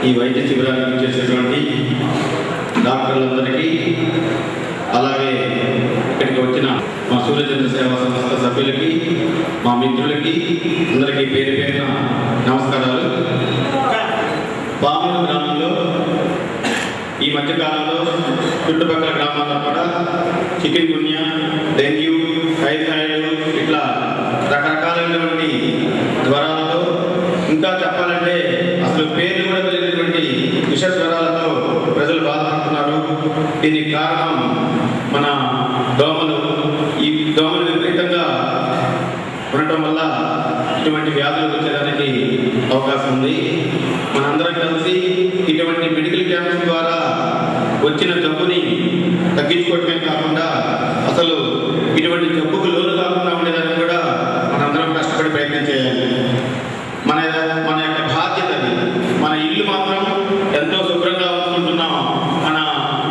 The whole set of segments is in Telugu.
ఈ వైద్య శిబిరానికి చేసేటువంటి డాక్టర్లందరికీ, అలాగే ఇక్కడికి వచ్చిన మా సూర్యచంద్ర సేవా సంస్థ సభ్యులకి, మా మిత్రులకి అందరికీ పేరు పేరున నమస్కారాలు. పామూరు గ్రామంలో ఈ మధ్యకాలంలో చుట్టుపక్కల గ్రామాల్లో కూడా చికెన్ గున్యా, డెంగ్యూ, టైఫాయిడ్ ఇట్లా రకరకాలైనటువంటి జ్వరాలతో, ఇంకా చెప్పాలంటే అసలు పేర్లు కూడా తెలియనటువంటి విష జ్వరాలతో ప్రజలు బాధపడుతున్నారు. దీనికి కారణం మన దోమలు. ఈ దోమలు విపరీతంగా ఉండటం వల్ల ఇటువంటి వ్యాధులు వచ్చేదానికి అవకాశం ఉంది. మనందరం కలిసి ఇటువంటి మెడికల్ క్యాంప్స్ ద్వారా వచ్చిన జబ్బుని తగ్గించుకోవడమే కాకుండా అసలు ఇటువంటి జబ్బుకు లోను కాకుండా ఉండేదానికి కూడా మనందరం కష్టపడి ప్రయత్నం చేయాలి. మన యొక్క బాధ్యత. మన ఇల్లు మాత్రం ఎంతో శుభ్రంగా ఉంచుకుంటున్నాం, మన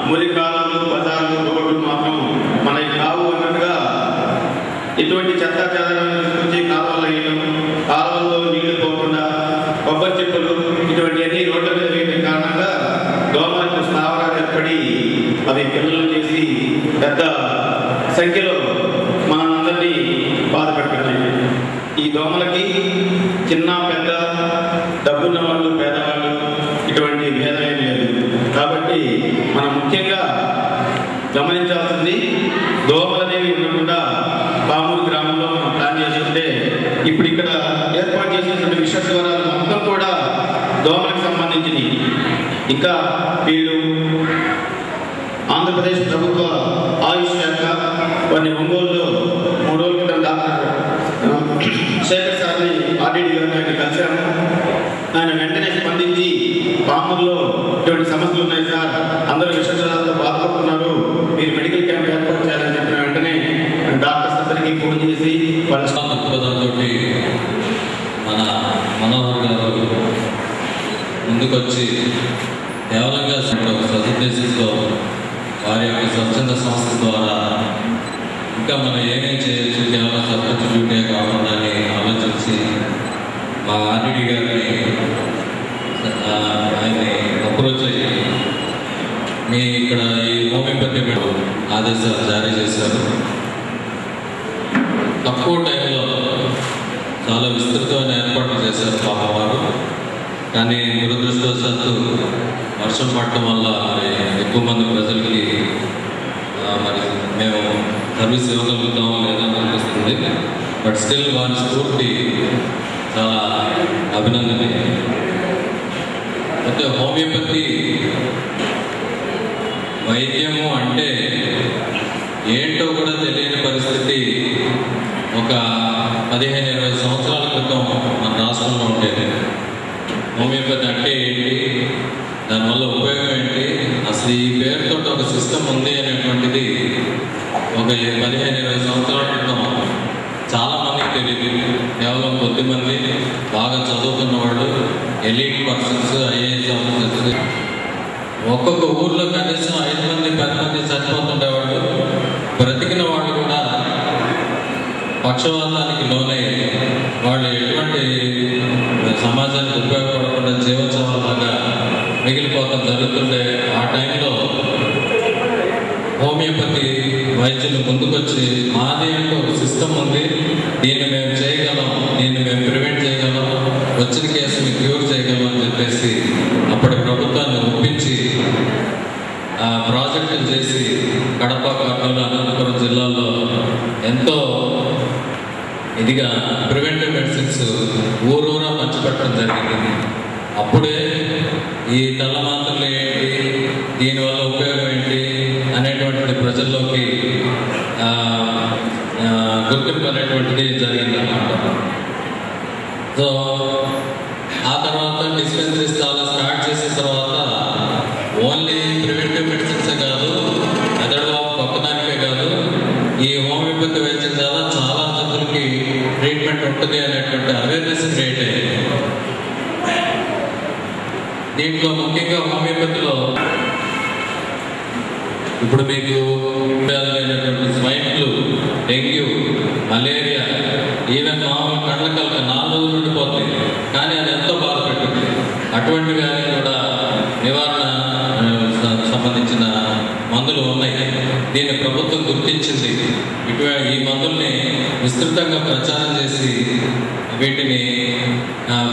మురికాలు, బజార్లు, రోడ్లు మాత్రం మనకి కావు అన్నట్టుగా ఇటువంటి చెత్త చెదారాన్ని తీసుకొచ్చి కాలువలు వేయడం, కాలువల్లో నీళ్లు పోకుండా కొబ్బరి చెప్పులు ఇటువంటివన్నీ రోడ్ల మీద వేయడం కారణంగా దోమలకు స్థావరాలు ఏర్పడి అవి పిల్లలు చేసి పెద్ద సంఖ్యలో మనందరినీ బాధ పెడుతున్నాయి. ఈ దోమలకి చిన్న పెద్ద, డబ్బున్న వాళ్ళు, పేదవాళ్ళు ఇటువంటి భేదం ఏం లేదు. కాబట్టి మనం ముఖ్యంగా గమనించాల్సింది, దోమలనేవి ఉండకుండా పామూరు గ్రామంలో మనం ప్లాన్ చేసుకుంటే ఇప్పుడు ఇక్కడ ఏర్పాటు చేసినటువంటి విష జ్వరాలు మొత్తం కూడా దోమలకు సంబంధించినవి. ఇంకా వీళ్ళు ఆంధ్రప్రదేశ్ ప్రభుత్వ ఆయుష్ శాఖ కొన్ని ఒంగోలులో 3 రోజుల క్రితం డాక్టర్ శేఖర్ సార్ని ఆర్డీడీ గారిని కలిశాము. ఆయన వెంటనే స్పందించి పామూరులో ఇటువంటి సమస్యలు ఉన్నాయి సార్, అందరూ విష జ్వరాలతో బాధపడుతున్నారు, మీరు మెడికల్ క్యాంప్ ఏర్పాటు చేయాలని చెప్పిన వెంటనే డాక్టర్స్ అందరికీ ఫోన్ చేసి వాళ్ళ దృక్పథంతో మన మనోహర్ గారు ముందుకొచ్చి కేవలంగా సదుద్దేశంతో వారి యొక్క స్వచ్ఛంద సంస్థ ద్వారా ఇంకా మనం ఏమేం చేయొచ్చు, కేవలం సర్పంచ్ డ్యూటీ కాకుండా అని ఆలోచించి మా ఆర్డీడీ గారిని ఆయన్ని అప్రోచ్ అయ్యి మీ ఇక్కడ ఈ హోమియోపతి ఆదేశాలు జారీ చేశారు. తక్కువ టైంలో చాలా విస్తృతమైన ఏర్పాట్లు చేశారు పాపం వారు. కానీ దురదృష్టవశాత్తు వర్షం పడటం వల్ల మరి ఎక్కువ మంది ప్రజలకి మరి మేము సర్వీస్ ఇవ్వగలుగుతామో లేదని అనిపిస్తుంది. బట్ స్టిల్ వారి స్ఫూర్తి చాలా అభినందనీయం. అయితే హోమియోపతి వైద్యము అంటే ఏంటో కూడా తెలియని పరిస్థితి ఒక 15-20 సంవత్సరాల క్రితం మన రాష్ట్రంలో ఉండేది. హోమియోపతి అంటే ఏంటి, దానివల్ల ఉపయోగం ఏంటి, అసలు ఈ పేరుతో ఒక సిస్టమ్ ఉంది అనేటువంటిది ఒక 15-20 సంవత్సరాల క్రితం చాలామందికి తెలియదు. కేవలం కొద్దిమంది బాగా చదువుకున్న వాళ్ళు, ఎలీట్ పర్సన్స్, ఐఏఎస్ ఆఫీసర్స్, ఒక్కొక్క ఊర్లో కనీసం 5 మంది 10 మంది చనిపోతుండేవాళ్ళు. బ్రతికిన వాళ్ళు కూడా పక్షవాతానికి లోనయ్యి వాళ్ళు ఎటువంటి సమాజానికి ఉపయోగపడకుండా జీవోత్సవాలాగా మిగిలిపోవడం జరుగుతుండే ఆ టైంలో హోమియోపతి వైద్యులు ముందుకొచ్చి మాది అంటే ఒక సిస్టమ్ ఉంది, దీన్ని మేము చేయగలం, దీన్ని మేము ప్రివెంట్ చేయగలం, వచ్చిన కేసుని క్యూర్ చేయగలం అని చెప్పేసి అప్పటి ప్రభుత్వాన్ని ఒప్పించి ప్రాజెక్టులు చేసి కడప, కర్నూలు, అనంతపురం జిల్లాల్లో ఎంతో ఇదిగా ప్రివెంటివ్ మెడిసిన్స్ ఊరూరా పంచిపెట్టడం జరిగింది. అప్పుడే ఈ తెల్ల మాత్రలు ఏంటి, దీనివల్ల ఉపయోగం ఏంటి అనేటువంటిది ప్రజల్లోకి గుర్తింపు అనేటువంటిది జరిగింది అన్నమాట. సో ఆ తర్వాత డిస్పెన్సరీస్ చాలా స్టార్ట్ చేసిన తర్వాత ఓన్లీ ప్రివెంటివ్ మెడిసిన్సే కాదు, మెదడువాపు పక్కదానికే కాదు, ఈ హోమియోపతి వైద్యం ద్వారా చాలా జబ్బులకి ట్రీట్మెంట్ ఉంటుంది అనేటువంటి అవేర్నెస్ క్రియేట్ అయ్యింది. దీంట్లో ముఖ్యంగా హోమియోపతిలో ఇప్పుడు మీకు swine flu, dengue, malaria, even మామూలు కళ్ళ కలక 4 రోజులు ఉండిపోతుంది, కానీ అది ఎంతో బాధ పెట్టుకుంది. అటువంటి వ్యాధి కూడా ఉన్నాయి. దీన్ని ప్రభుత్వం గుర్తించింది. ఈ మందుల్ని విస్తృతంగా ప్రచారం చేసి వీటిని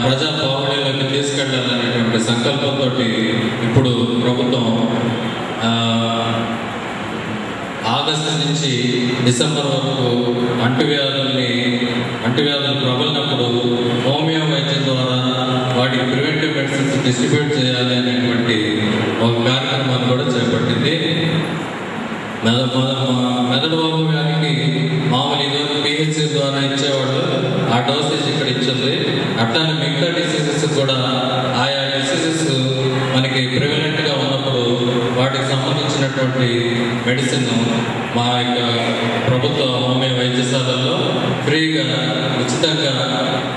ప్రజా బాహుళ్యంలోకి తీసుకెళ్లాలనేటువంటి సంకల్పంతో ఇప్పుడు ప్రభుత్వం ఆగస్టు నుంచి డిసెంబర్ వరకు అంటువ్యాధులు ప్రబలినప్పుడు హోమియో వైద్యం ద్వారా వాటికి ప్రివెంటివ్ మెడిసిన్స్ డిస్ట్రిబ్యూట్ చేయాలి అనేటువంటి ఒక కార్యక్రమాన్ని కూడా చేపట్టింది. మెదడు బాబు గారికి మామూలు ఇదివరకు పిహెచ్సి ద్వారా ఇచ్చేవాళ్ళు, ఆ డోసేజ్ ఇక్కడ ఇచ్చింది. అట్లానే మిగతా డిసీజెస్ కూడా ఆయా డిసీజెస్ మనకి ప్రివలెంట్గా ఉన్నప్పుడు వాటికి సంబంధించినటువంటి మెడిసిన్ మా యొక్క ప్రభుత్వ హోమియో వైద్యశాలల్లో ఫ్రీగా ఉచితంగా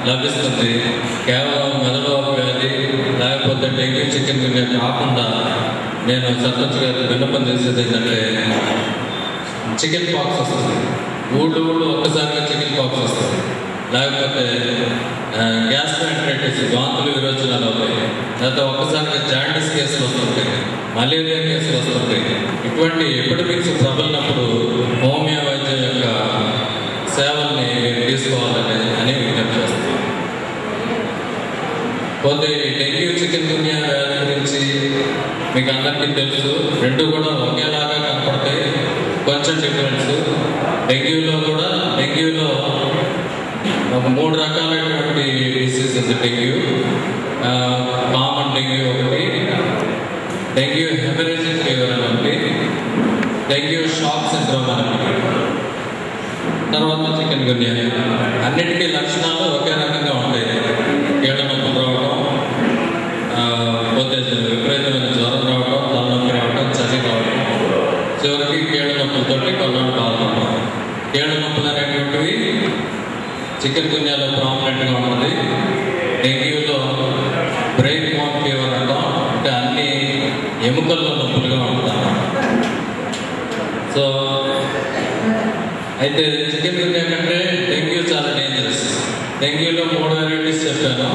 లభిస్తుంది. కేవలం మెదడు బాబు వ్యాధి లేకపోతే డెంగ్యూ చికెన్ గున్యా కాకుండా నేను సర్పంచ్ గారికి విన్నపం చేసేది ఏంటంటే, చికెన్ పాక్స్ వస్తుంది, ఊళ్ళు ఒక్కసారిగా చికెన్ పాక్స్ వస్తుంది, లేకపోతే గ్యాస్ట్రోఎంటరైటిస్ వాంతులు విరోచనాలు అవుతాయి, లేకపోతే ఒక్కసారిగా జాండీస్ కేసులు వస్తుంటాయి, మలేరియా కేసులు వస్తుంటాయి. ఇటువంటి ఎపిడమిక్స్ ప్రబలినప్పుడు హోమియో వైద్యం యొక్క సేవల్ని తీసుకోవాలని విజ్ఞప్తి చేస్తాను. పోతే డెంగ్యూ చికెన్ గున్యా వ్యాధి గురించి మీకు అందరికీ తెలుసు. రెండు కూడా ఒకేలాగా కనపడతాయి, కొంచెం డిఫరెన్స్. డెంగ్యూలో ఒక 3 రకాలైనటువంటి డిసీజ్ ఉంది. డెంగ్యూ కామన్ డెంగ్యూ ఒకటి, డెంగ్యూ హెమరేజిక్ ఫీవర్ అని ఒకటి, డెంగ్యూ షాక్ సిండ్రోమ్ అని ఒకటి, తర్వాత చికెన్ గున్యా. అన్నిటికీ లక్షణాలు ఒకే రకంగా ఉంటాయి. కీళ్ళ నొప్పులు రావడం, పోతే విపరీతమైన జ్వరం రావడం, తలనొప్పి రావడం, చలి రావడం, చివరికి కీళ్ళ నొప్పులతో కొన్నాళ్ళు బాధపడడం. కీళ్ళ నొప్పులు అనేటువంటివి చికెన్ గున్యాలో ప్రామినెంట్గా ఉంటుంది. డెంగ్యూలో బ్రెయిన్ బోన్ ఫీవర్ అంటాం, అంటే అన్ని ఎముకల్లో నొప్పులుగా ఉంటాం. సో అయితే చికెన్ గున్యా కంటే డెంగ్యూ చాలా డేంజరస్. డెంగ్యూలో 3 వెరైటీస్ చెప్పాను.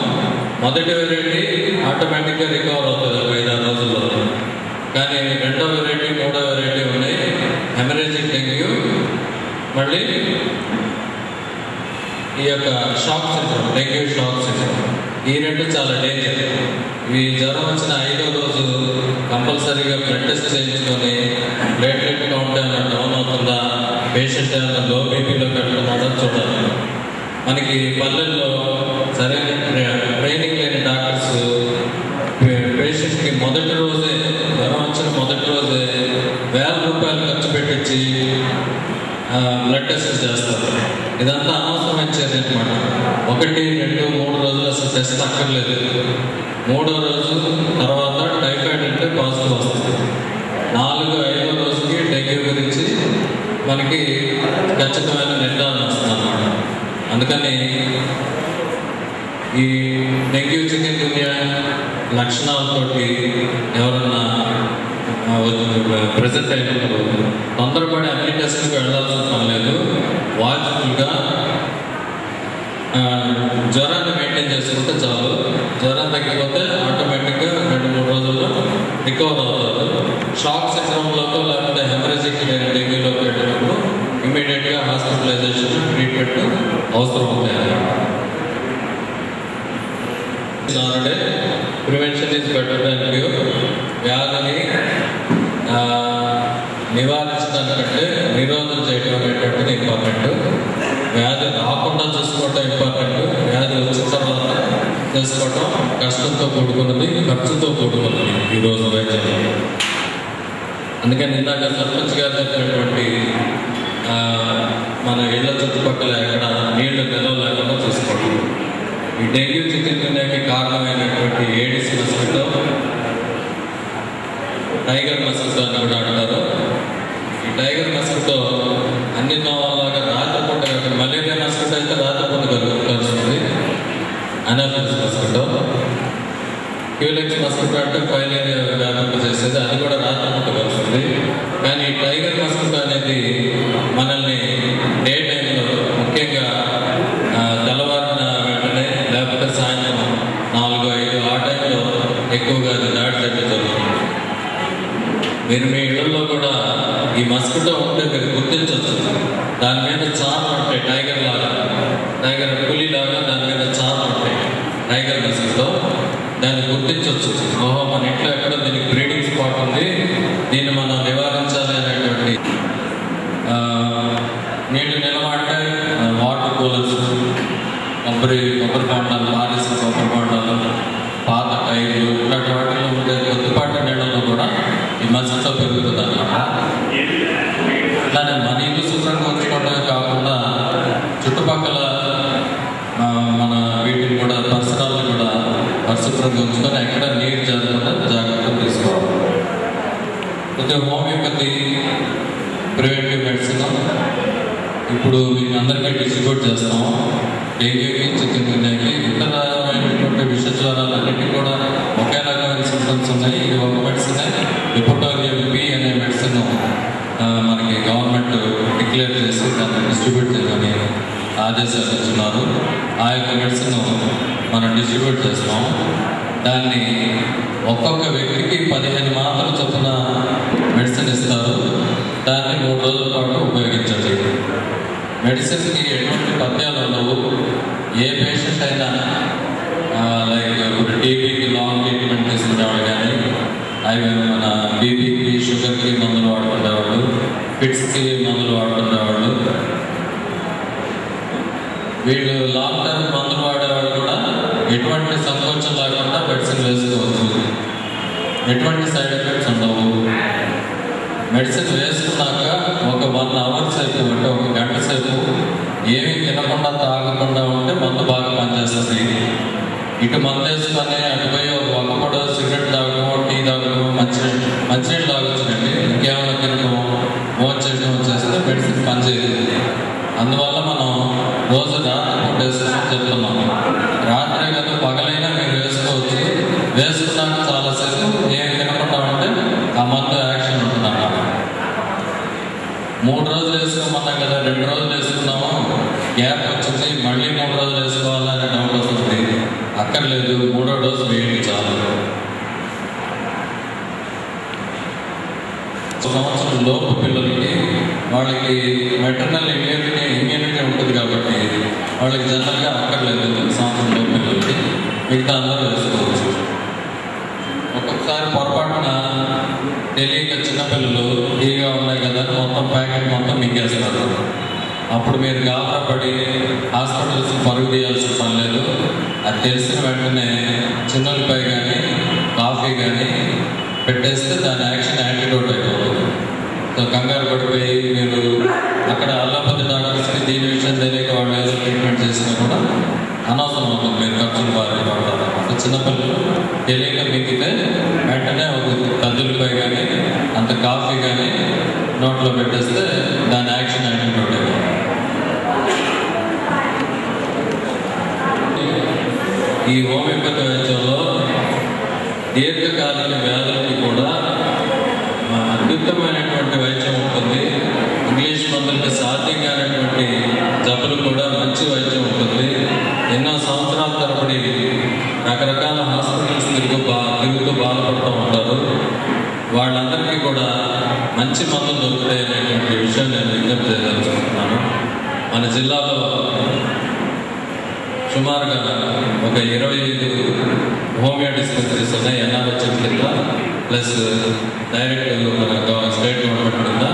మొదటి వెరైటీ ఆటోమేటిక్గా రికవర్ అవుతుంది 5-6 రోజుల్లో. కానీ 2వ వెరైటీ 3వ వెరైటీ ఉన్నాయి. హెమరేజిక్ డెంగ్యూ, మళ్ళీ ఈ యొక్క shock syndrome, dengue shock syndrome. ఈ రెండు చాలా డేంజర్. ఇవి జ్వరం వచ్చిన 5వ రోజు కంపల్సరీగా బ్లడ్ టెస్ట్ చేయించుకొని ప్లేట్లెట్ కౌంట్ ఏమైనా డౌన్ అవుతుందా, పేషెంట్ ఏమైనా లో బీపీలో పెట్టుకున్నాడో చూడాలి. మనకి పల్లెల్లో సరైన ట్రైనింగ్ లేని డాక్టర్స్ పేషెంట్కి మొదటి రోజే, జ్వరం వచ్చిన మొదటి రోజే 1000 రూపాయలు ఖర్చు పెట్టించి బ్లడ్ టెస్ట్ చేస్తారు. ఇదంతా అనవసరమైన చర్య అనమాట. 1, 2, 3 రోజులు అసలు టెస్ట్ అక్కర్లేదు. 3వ రోజు తర్వాత టైఫాయిడ్ అంటే పాజిటివ్ వస్తుంది. 4, 5వ రోజుకి డెంగ్యూ గురించి మనకి ఖచ్చితమైన నిర్ధారణ వస్తుంది అన్నమాట. అందుకని ఈ డెంగ్యూ చికెన్ గున్యా లక్షణాలతోటి ఎవరన్నా ప్రెజెంట్ అయినప్పుడు తొందరపడి అన్ని టెస్టులకు వెళ్ళాల్సిన పని లేదు. వాచ్ఫుల్గా జ్వరాన్ని మెయింటైన్ చేసుకుంటే చాలు. జ్వరం తగ్గిపోతే ఆటోమేటిక్గా 2-3 రోజుల్లో రికవర్ అవుతారు. షాక్ సిండ్రోమ్లోకి లేకపోతే హెమరేజిక్ డెంగ్యూలోకి వెళ్ళినప్పుడు ఇమీడియట్గా హాస్పిటలైజేషన్, ట్రీట్మెంట్ అవసరం అవుతాయి అన్నమాట. Prevention is better than cure. వ్యాధిని నివారించడానికంటే నిరోధన చేయడం అనేటువంటిది ఇంపార్టెంట్. వ్యాధి రాకుండా చూసుకోవటం ఇంపార్టెంట్. వ్యాధి వచ్చిన తర్వాత చేసుకోవటం కష్టంతో కూడుకున్నది, ఖర్చుతో కూడుకున్నది ఈరోజు వైద్యంలో. అందుకని ఇందాక సర్పంచ్ గారు చెప్పినటువంటి మన ఇళ్ల చుట్టుపక్కల ఎక్కడ నీళ్లు నిల్వ లేకుండా చూసుకోవటం. ఈ డెంగ్యూ చికెన్ గున్యాకి కారణమైనటువంటి ఏడిస్ మస్కిటో, టైగర్ మస్కిటో అని కూడా అంటారు. ఈ టైగర్ మస్కిటో అన్ని నోవాలాగా రాత్రిపూట, మలేరియా మస్కిటో అయితే రాత్రిపూట కలుస్తుంది. అనాఫిలిస్ మస్కిటో, క్యూలెక్స్ మస్కిటో అంటే ఫైలేరియా వ్యాపింప చేసేది, అది కూడా రాత్రిపూట కలుస్తుంది. కానీ ఈ టైగర్ మస్కిటో అనేది మనల్ని డే టైంలో, ముఖ్యంగా తెల్లవారిన వెంటనే లేకపోతే సాయంత్రం 4-5 ఆ టైంలో ఎక్కువగా అది దాడి చేయడం జరుగుతుంది. మీరు మీ ఇళ్లలో కూడా ఈ మస్కిటో ఉంటే మీరు గుర్తించవచ్చు. దాని మీద చార్లు ఉంటాయి, టైగర్ లాగా, టైగర్ పులి లాగా దాని మీద చార్లు ఉంటాయి, టైగర్ మస్కిటో. దాన్ని గుర్తించవచ్చు. ఓహో, మన ఇంట్లో ఎక్కడో దీనికి బ్రీడింగ్ స్పాట్ ఉంది, దీన్ని మనం నివారించాలి అనేటువంటి. నీళ్ళు నిల్వ అంటే వాటర్ కూలర్స్, కొబ్బరి బొండాలు, ఆర్ఎస్ కొబ్బరి బొండాలు, పాత టైర్లు, ఇట్లాంటి వాటిలో ఉండే కొద్దిపాటి నీళ్ళలో కూడా ఈ మస్కిటో పెరుగుతుంది అన్నమాట. ఇట్లానే మన ఇల్లు శుభ్రంగా ఉంచుకోవడమే కాకుండా చుట్టుపక్కల మన వీటిని కూడా పరిసరాలను కూడా పరిశుభ్రంగా ఉంచుకొని ఎక్కడ నీరు జరగకుండా జాగ్రత్తలు తీసుకోవాలి. కొద్దిగా హోమియోపతి ప్రివెంటివ్ మెడిసిన్ ఇప్పుడు మీకు అందరికీ డిస్ట్రిబ్యూట్ చేస్తాము. డెంగ్యూకి, చికెన్ గున్యాకి, ఇతరమైనటువంటి విష జ్వరాలన్నింటినీ కూడా ఒకే రకమైన సిమ్టమ్స్ ఉన్నాయి. ఇది ఒక మెడిసిన్ లిపోటోరియం బి అనే మెడిసిన్ మనకి గవర్నమెంట్ డిక్లేర్ చేసి దాన్ని డిస్ట్రిబ్యూట్ చేయమని ఆదేశాలు ఇస్తున్నారు. ఆ యొక్క మెడిసిన్ మనం డిస్ట్రిబ్యూట్ చేస్తాం. దాన్ని ఒక్కొక్క వ్యక్తికి 15 మాత్రలు చొప్పున మెడిసిన్ ఇస్తారు. దాన్ని 3 రోజుల పాటు ఉపయోగించండి. మెడిసిన్కి ఎటువంటి పథ్యాలు ఉండవు. ఏ పేషెంట్ అయినా లైక్ ఇప్పుడు టీబీకి లాంగ్ ట్రీట్మెంట్ తీసుకునేవాడు కానీ, అవి మన బీపీకి, షుగర్కి మందులు వాడుకునేవాళ్ళు, ఫిట్స్కి మందులు వాడుకునేవాళ్ళు, వీళ్ళు లాంగ్ టర్మ్ మందులు వాడేవాళ్ళు కూడా ఎటువంటి సంకోచం లేకుండా మెడిసిన్ వేసుకోవచ్చు. ఎటువంటి సైడ్ ఎఫెక్ట్స్ ఉండవు. మెడిసిన్ వేసుకున్నాక ఒక 1 అవర్ సేపు, అంటే 1 గంట సేపు ఏమీ తినకుండా తాగకుండా ఉంటే మందు బాగా పనిచేస్తుంది. ఇటు మందు వేసుకొని అటుపోయి ఒక ఒక్కపడో సిగరెట్ తాగడమో, టీ తాగడమో, మంచినీళ్ళు తాగొచ్చునండి, ఇంకేమైనా తినడమో, చేయడం చేస్తే మెడిసిన్ పనిచేయదు. అందువల్ల మనం రోజు రాత్రి వేసుకోమని చెప్తున్నాము. రాత్రి కదా పగలైనా మీరు వేసుకోవచ్చు. వేసుకున్నాక చాలాసేపు ఏం తినకుండా ఉంటే ఆ మందు యాక్షన్ ఉంటుందన్నమాట. 3 రోజులు వేసుకోమన్నాం కదా, 2 రోజులు వేసుకున్నాము, గ్యాప్ వచ్చింది, మళ్ళీ 3 రోజులు వేసుకోవాలని డౌట్ వస్తుంది. అక్కర్లేదు, 3వ డోసు వేయండి చాలు. సంవత్సరం లోపు పిల్లలకి వాళ్ళకి మెటర్నల్ ఇమ్యూనిటీ ఉంటుంది కాబట్టి వాళ్ళకి జనరల్గా అక్కర్లేదు. సంవత్సరం లోపు పిల్లలకి మిగతా అందరూ వేసుకోవచ్చు. ఒక్కొక్కసారి పొరపాటున తెలియక చిన్నపిల్లలు టీగా ఉన్నాయి కదా మొత్తం ప్యాకెట్ మొత్తం మింగేస్తారు. అప్పుడు మీరు గాబరా పడి హాస్పిటల్స్ పరుగు తీయాల్సిన పని లేదు. అది తెలిసిన వెంటనే చిన్నలపై కానీ కాఫీ కానీ పెట్టేస్తే దాని యాక్షన్ యాంటీడోట్ అయిపోతుంది. సో కంగారు పడిపోయి మీరు అక్కడ అల్లోపతి డాక్టర్స్కి దీని విషయం తెలియక వాళ్ళు ఏదో ట్రీట్మెంట్ చేసినా కూడా అనవసరం అవుతుంది. మీరు ఖర్చులు బాగా పడతారు. అప్పుడు చిన్నపిల్లలు తెలియక మిగితే వెంటనే ఒక కద్దులపై కానీ అంత కాఫీ కానీ నోట్లో పెట్టేస్తే దాని యాక్షన్ యాంటీడోట్ అయిపోతుంది. ఈ హోమియోపతి వైద్యంలో దీర్ఘకాలిక వ్యాధులకి కూడా అద్భుతమైనటువంటి వైద్యం ఉంటుంది. ఇంగ్లీష్ మందులకి సాధ్యం కానటువంటి జబ్బులు కూడా మంచి వైద్యం ఉంటుంది. ఎన్నో సంవత్సరాల తరబడి రకరకాల హాస్పిటల్స్ తిరుగుతూ బాధపడుతూ ఉంటారు. వాళ్ళందరికీ కూడా మంచి మందులు దొరుకుతాయి అనేటువంటి విషయం నేను విజ్ఞప్తి చేయదలుచుకుంటున్నాను. మన జిల్లాలో సుమారుగా ఒక 25 హోమియో డిస్పెన్సరీస్ ఉన్నాయి. ఎన్ఆర్హెచ్ఎం కింద ప్లస్ డైరెక్ట్ మన స్టేట్ గవర్నమెంట్ కింద.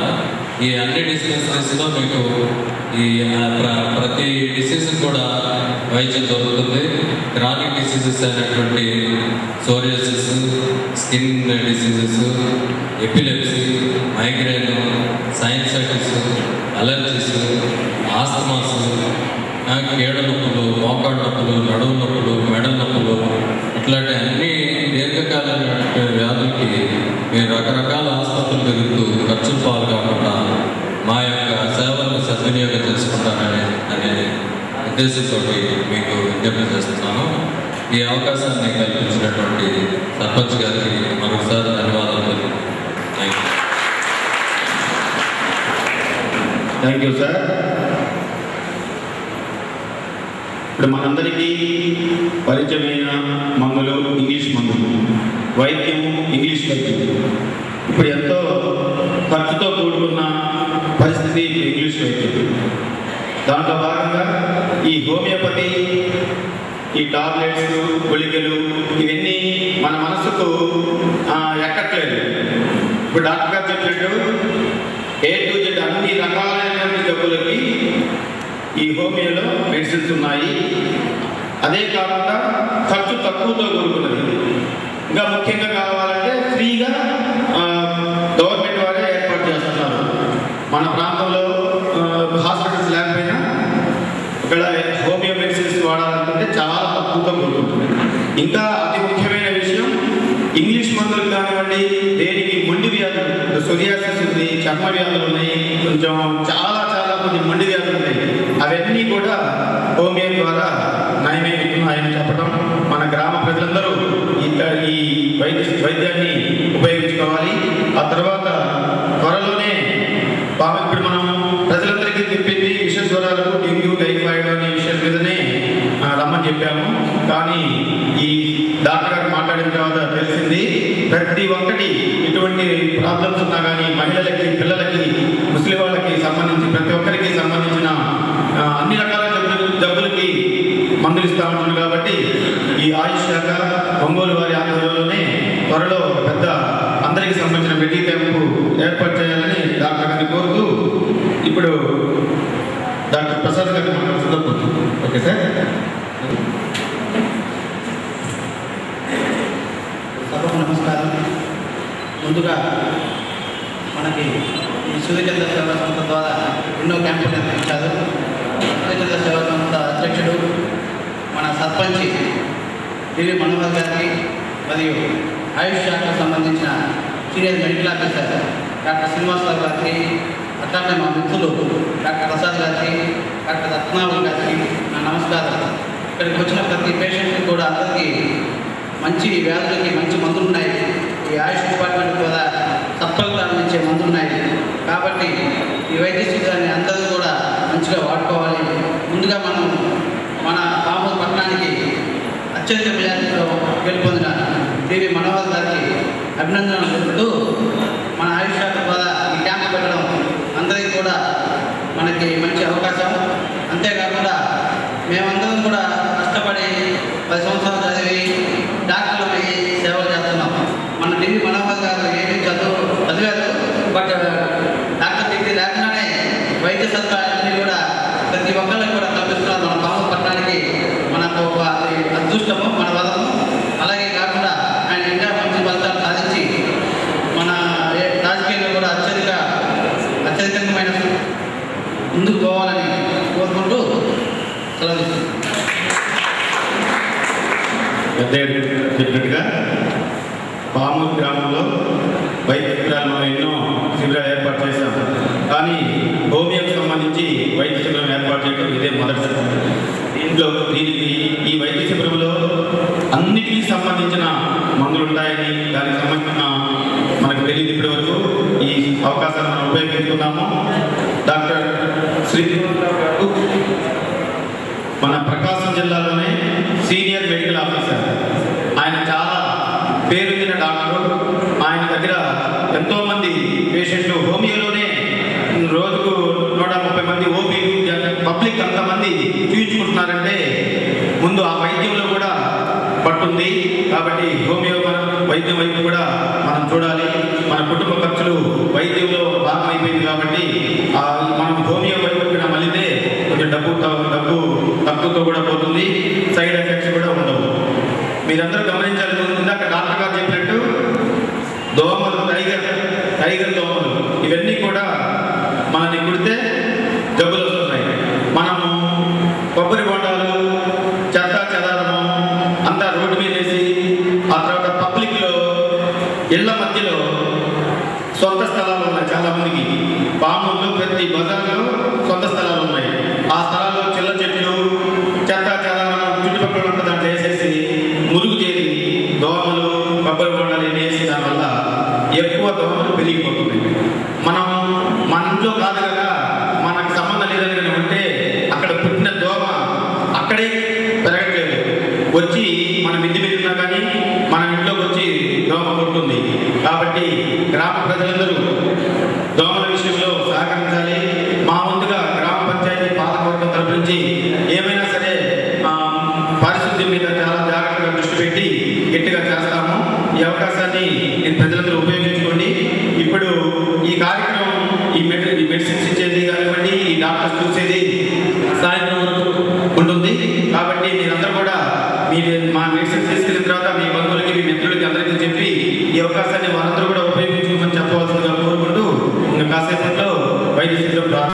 ఈ అన్ని డిస్పెన్సరీస్లో మీకు ఈ ప్రతి డిసీజ్ కూడా వైద్యం దొరుకుతుంది. క్రానిక్ డిసీజెస్ అయినటువంటి psoriasis, skin diseases, epilepsy, migraine, sinusitis, allergies, asthmas, కేడ నొప్పులు, మోకాళ్ళ నొప్పులు, నడుము నొప్పులు, మెడ నొప్పులు, ఇట్లాంటి అన్ని దీర్ఘకాలిక వ్యాధులకి మీరు రకరకాల ఆసుపత్రులు తిరుగుతూ ఖర్చులు పాలు కాకుండా మా యొక్క సేవలను సద్వినియోగం చేసుకుంటారనే ఉద్దేశంతో మీకు విజ్ఞప్తి చేస్తున్నాను. ఈ అవకాశాన్ని కల్పించినటువంటి సర్పంచ్ గారికి మరొకసారి ధన్యవాదాలు. Thank you sir. ఇప్పుడు మనందరికీ పరిచయమైన మందులు ఇంగ్లీష్ మందులు, వైద్యం ఇంగ్లీష్ వైద్యం. ఇప్పుడు ఎంతో ఖర్చుతో కూడుకున్న పరిస్థితి ఇంగ్లీష్ వైద్యం. దాంట్లో భాగంగా ఈ హోమియోపతి, ఈ టాబ్లెట్స్, గుళికలు ఇవన్నీ మన మనసుకు ఎక్కట్లేదు. ఇప్పుడు డాక్టర్ గారు చెప్పినట్టు A to Z అన్ని రకాలైనటువంటి జబ్బులకి ఈ హోమియోలో మెడిసిన్స్ ఉన్నాయి. అదే కాకుండా ఖర్చు తక్కువతో కూడుకున్నది. ఇంకా ముఖ్యంగా కావాలంటే ఫ్రీగా గవర్నమెంట్ వారే ఏర్పాటు చేస్తున్నారు. మన ప్రాంతంలో హాస్పిటల్స్ లేకపోయినా ఇక్కడ హోమియో మెడిసిన్స్ వాడాలనుకుంటే చాలా తక్కువతో కూడుకుంటుంది. ఇంకా అతి ముఖ్యమైన విషయం, ఇంగ్లీష్ మందులు కానివ్వండి, దేనికి మొండి వ్యాధులు, సోరియాసిస్ ఉంది, చర్మ వ్యాధులు ఉన్నాయి, కొంచెం చాలా కొన్ని మొండి వ్యాధులు ఉన్నాయి. అవన్నీ కూడా హోమియో ద్వారా నయమని చెప్పడం, మన గ్రామ ప్రజలందరూ ఈ వైద్యాన్ని ఉపయోగించుకోవాలి. ఆ తర్వాత త్వరలోనే ఇప్పుడు మనం ప్రజలందరికీ చెప్పింది విష జ్వరాలు, డెంగ్యూ, టైఫాయిడ్ అనే విషయం మీదనే రమ్మని చెప్పాము. కానీ ఈ డాక్టర్ గారు మాట్లాడిన తర్వాత తెలిసింది ప్రతి ఒక్కటి ఇటువంటి ప్రాబ్లమ్స్ ఉన్నా కానీ మహిళలకి, పిల్లలకి, ముస్లిం వాళ్ళకి సంబంధించి ప్రతి ఒక్కరికి సంబంధించిన అన్ని రకాల జబ్బులకి మందులు ఇస్తూ ఉంటున్నారు. కాబట్టి ఈ ఆయుష్ శాఖ ఒంగోలు వారి ఆధ్వర్యంలోనే త్వరలో పెద్ద అందరికి సంబంధించిన మెడికల్ క్యాంపు ఏర్పాటు చేయాలని డాక్టర్ గారిని కోరుతూ ఇప్పుడు డాక్టర్ ప్రసాద్ గారిని మాట్లాడుతూ. Okay sir. సభకు నమస్కారం. ముందుగా మనకి ఈ సూర్యచంద్ర సేవా సంస్థ ద్వారా ఎన్నో క్యాంపులు నిర్వహించారు. సూర్యచంద్ర సేవా సంస్థ అధ్యక్షుడు మన సర్పంచ్ డివి మనోహర్ గారికి మరియు ఆయుష్ శాఖకు సంబంధించిన senior medical officer doctor Srinivasarao గారికి, అట్లానే మా మిత్రులు డాక్టర్ ప్రసాద్ గారికి, డాక్టర్ రత్నావళి గారికి నా నమస్కారం. ఇక్కడికి వచ్చిన ప్రతి పేషెంట్కి కూడా అందరికీ మంచి వ్యాధులకి మంచి మందులు ఉన్నాయి. ఈ ఆయుష్ డిపార్ట్మెంట్ ద్వారా సత్ఫలితాలు ఇచ్చే మందులు ఉన్నాయి. కాబట్టి ఈ వైద్య శిబిరాన్ని అందరూ కూడా మంచిగా వాడుకోవాలి. ముందుగా మనం మన పామూరు పట్టణానికి అత్యధిక మెజారిటీలో గెలుపొందిన డివి మనోహర్ గారికి అభినందనలు తెలుపుతూ మన ఆయుష్ శాఖ ద్వారా ఈ క్యాంపు పెట్టడం అందరికీ కూడా మనకి మంచి అవకాశం. అంతేకాకుండా మేమందరం కూడా కష్టపడి 10 సంవత్సరాలు చదివి డాక్టర్లు అయ్యి సేవలు చేస్తున్నాం. మన డివి మనోహర్ గారు ఏమీ చదివారు, బట్ డాక్టర్ డిగ్రీ లేకుండానే వైద్య సదుపాయాలన్నీ కూడా ప్రతి ఒక్కరికి కూడా కల్పిస్తున్నారు. మన పామూరు పట్టణానికి మనకు ఒక అదృష్టము, మన వరము. అలాగే కాకుండా ఆయన ఇంకా మంచి ఫలితాలు సాధించి మన రాజకీయంలో కూడా అత్యధికమైన ముందుకు పోవాలని కోరుకుంటూ సెలవు చెప్పినట్టుగా పామూరు గ్రామంలో వైద్య శిబిరాలు మనం ఎన్నో శిబిరాలు ఏర్పాటు చేశాం. కానీ హోమియోకి సంబంధించి వైద్య శిబిరం ఏర్పాటు చేయడం ఇదే మొదటిసారి. దీనికి ఈ వైద్య శిబిరంలో అన్నిటికీ సంబంధించిన మందులు ఉంటాయని, దానికి సంబంధించిన మనకు తెలియదు ఇప్పటి వరకు. ఈ అవకాశాన్ని మనం ఉపయోగించుకున్నాము. డాక్టర్ శ్రీనివాసరావు గారు మన ప్రకాశం జిల్లాలోనే సీనియర్ మెడికల్ ఆఫీసర్. ఆయన చాలా పేరొందిన డాక్టర్. ఆయన దగ్గర ఎంతోమంది పేషెంట్లు హోమియోలోనే రోజుకు 130 మంది ఓపీలు, పబ్లిక్ అంతమంది చూపించుకుంటున్నారంటే ముందు ఆ వైద్యంలో కూడా పట్టుంది. కాబట్టి హోమియో వైద్యం వైపు కూడా మనం చూడాలి. మన కుటుంబ ఖర్చులు వైద్యంలో భాగం అయిపోయింది. కాబట్టి మనం హోమియో వైపు కూడా మళ్ళీ కొంచెం డబ్బు తక్కువతో కూడా పోతుంది. సైడ్ ఎఫెక్ట్స్ కూడా ఉండవు. మీరందరూ గమనించాలి. ఇందాక డాక్టర్ గారు చెప్పినట్టు దోమలు, టైగర్ దోమలు ఇవన్నీ కూడా మనని కుడితే జబ్బులు వస్తున్నాయి. మనము కొబ్బరి బొండాలు, చెత్త చెదారము అంతా రోడ్డు మీద వేసి, ఆ తర్వాత పబ్లిక్లో ఇళ్ల మధ్యలో సొంత స్థలాలు ఉన్నాయి చాలామందికి. పామూరులో ప్రతి బజార్లో సొంత స్థలాలు ఉన్నాయి. ఆ స్థలాల్లో చిల్ల చెట్లు, చెత్త చెదారం చుట్టుపక్కల ఉన్న దాంట్లో వేసేసి మురుగు చేసి దోమలు, కొబ్బరి బొండాలు వేసి దానివల్ల ఎక్కువ దోమలు పెరిగిపోతుంది. మనం మన ఇంట్లో కాదు కదా, మనకు సంబంధం లేదని ఉంటే అక్కడ పుట్టిన దోమ అక్కడే పెరగట్లేదు, వచ్చి మన మిద్ది మీద ఉన్నా కానీ మన ఇంట్లోకి వచ్చి దోమ పుట్టుంది. కాబట్టి గ్రామ ప్రజలందరూ సహకరించాలి. మా వంతుగా గ్రామ పంచాయతీ పాలకవర్గం తరపు నుంచి ఏమైనా సరే పారిశుద్ధ్యం మీద చాలా జాగ్రత్తగా దృష్టి పెట్టి గట్టిగా చేస్తాము. ఈ అవకాశాన్ని నేను ప్రజలందరూ ఉపయోగించుకోండి. ఇప్పుడు ఈ కార్యక్రమం ఈ మెడిసిన్స్ ఇచ్చేది కానివ్వండి, ఈ డాక్టర్స్ చూసేది సాయంత్రం వరకు ఉంటుంది. కాబట్టి మీరందరూ కూడా మీరు మా మెడిసిన్స్ తీసుకెళ్ళిన తర్వాత మీ బంధువులకి, మీ మిత్రులకి అందరికీ చెప్పి ఈ అవకాశాన్ని వారందరూ కూడా ఉపయోగించుకోమని చెప్పవలసిందిగా కోరుకుంటూ ఇంకా కాసేపట్లో వైద్య శిబిరం